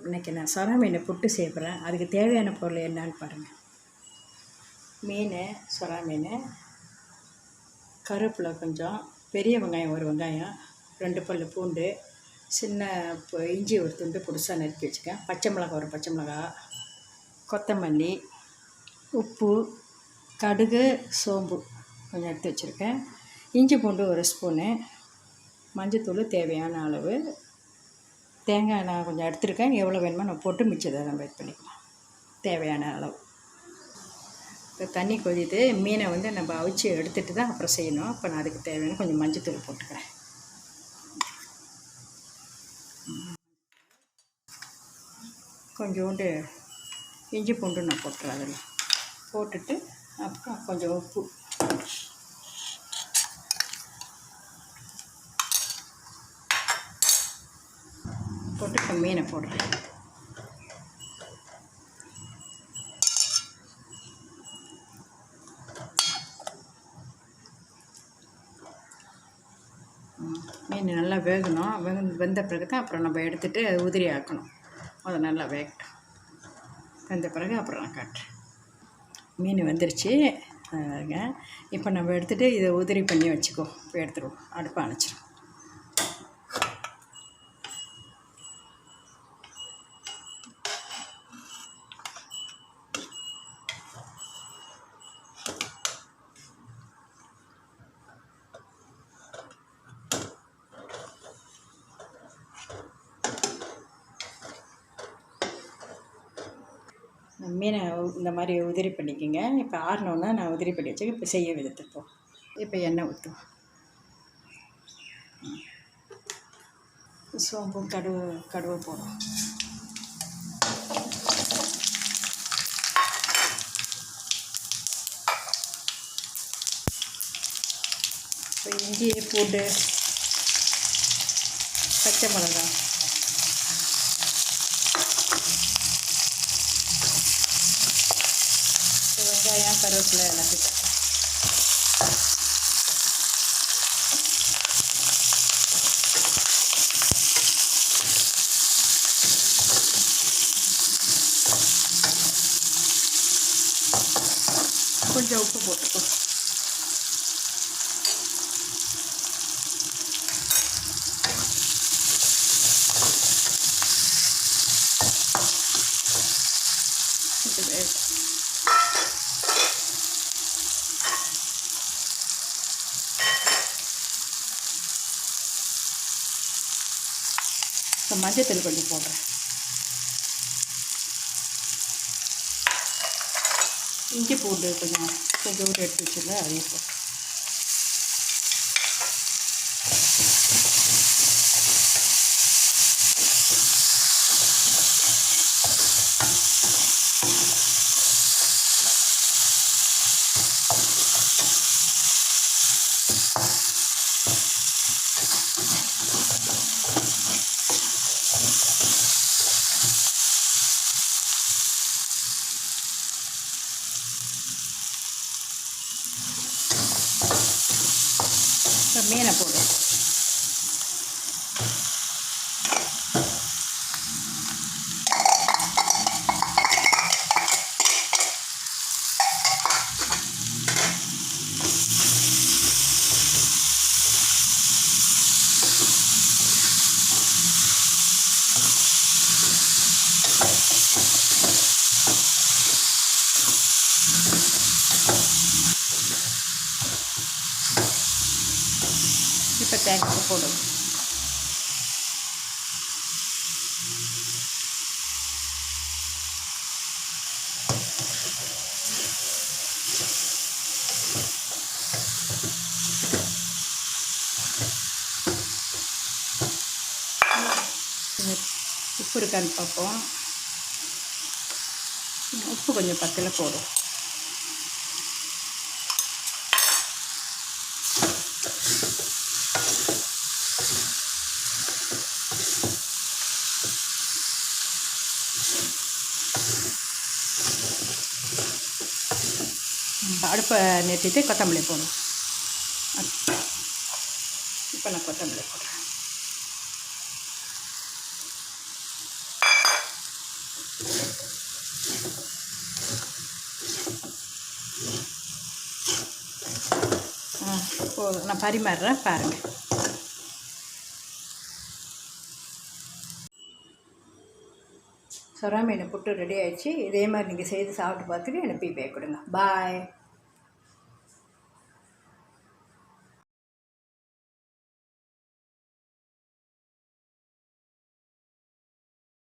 இன்றைக்கி நான் சொர மீனை புட்டு செய்யப்படுறேன். அதுக்கு தேவையான பொருள் என்னன்னு பாருங்கள். மீன், சொர மீன், கருவேப்பிலை கொஞ்சம், பெரிய வெங்காயம் ஒரு வெங்காயம், 2 பல் பூண்டு, சின்ன இஞ்சி ஒரு துண்டு பொடிசாக நறுக்கி வச்சுக்கேன், பச்சை மிளகா ஒரு பச்சை மிளகா, கொத்தமல்லி, உப்பு, கடுகு, சோம்பு கொஞ்சம் எடுத்து வச்சுருக்கேன், இஞ்சி பூண்டு ஒரு ஸ்பூனு, மஞ்சத்தூள் தேவையான அளவு, தேங்காய் நான் கொஞ்சம் எடுத்துருக்கேன். எவ்வளோ வேணுமோ நான் போட்டு மிச்சத்தை நம்ம இது பண்ணிக்கலாம் தேவையான அளவு. இப்போ தண்ணி கொதித்து மீனை நம்ம அவிச்சு எடுத்துகிட்டு தான் அப்புறம் செய்யணும். அப்போ நான் அதுக்கு தேவையான கொஞ்சம் மஞ்சத்தூள் போட்டுக்கிறேன். கொஞ்சோண்டு இஞ்சி பூண்டு நான் போட்டுறேன். அதில் போட்டுட்டு அப்புறம் கொஞ்சம் உப்பு போட்டு இப்போ மீனை போடுறேன். மீன் நல்லா வேகணும். வெந்த பிறகு தான் அப்புறம் நம்ம எடுத்துகிட்டு உதிரி ஆக்கணும். அதை நல்லா வேகட்டும். வெந்த பிறகு அப்புறம் நான் காட்டுறேன். மீன் வெந்துருச்சு. இப்போ நம்ம எடுத்துகிட்டு இதை உதிரி பண்ணி வச்சுக்கோ. இப்போ எடுத்துருவோம். அடுப்பை அணைச்சிடும். மீனை இந்த மாதிரி உதிரி பண்ணிக்கோங்க. இப்போ ஆறினோன்னா நான் உதிரி பண்ணி வச்சுக்கேன். இப்போ செய்ய விதத்துப்போம். இப்போ எண்ணெய் ஊற்றுவோம். சோம்பும் கடுவை போடும். இப்போ இஞ்சி பூண்டு பச்சை மிளகாய் வெங்காயம் கருவேப்பிலை எல்லாத்தையும் கொஞ்சம் உப்பு போட்டுக்கோ. இப்போ மஞ்சத்தூள் கொஞ்சம் போடுறேன். இஞ்சி பூண்டு கொஞ்சம் எடுத்து வச்சுருந்தேன், அதையும் போட்டு மீனை போடுவோம். இப்போ தேங்காய் போடும். உப்பு இருக்கான்னு பார்ப்போம். உப்பு கொஞ்சம் பத்தில் போடும். அடுப்பை நிறுத்திட்டு கொத்தமல்லி போடும். இப்போ நான் கொத்தமல்லி போடுறேன். போதும், நான் பரிமாறுறேன் பாருங்கள். சொரா மீன் புட்டு ரெடி ஆயிடுச்சு. இதே மாதிரி நீங்கள் செய்து சாப்பிட்டு பார்த்துட்டு எனக்கு ஃபீட்பேக் கொடுங்க. பாய்.